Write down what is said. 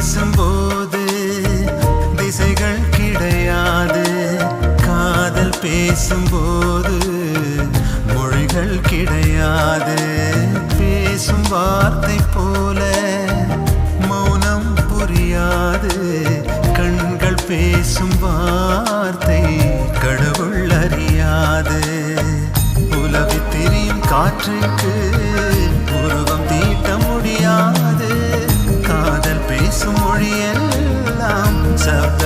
பேசும்போது திசைகள் கிடையாது. காதல் பேசும்போது மொழிகள் கிடையாது. பேசும் வார்த்தை போல மௌனம் புரியாது. கண்கள் பேசும் வார்த்தை கடவுள் அறியாது. உலவி திரியும் காற்றுக்கு உருவம் தீட்ட முடியாது. காதல் பேசும் மொழியெல்லாம் சப்த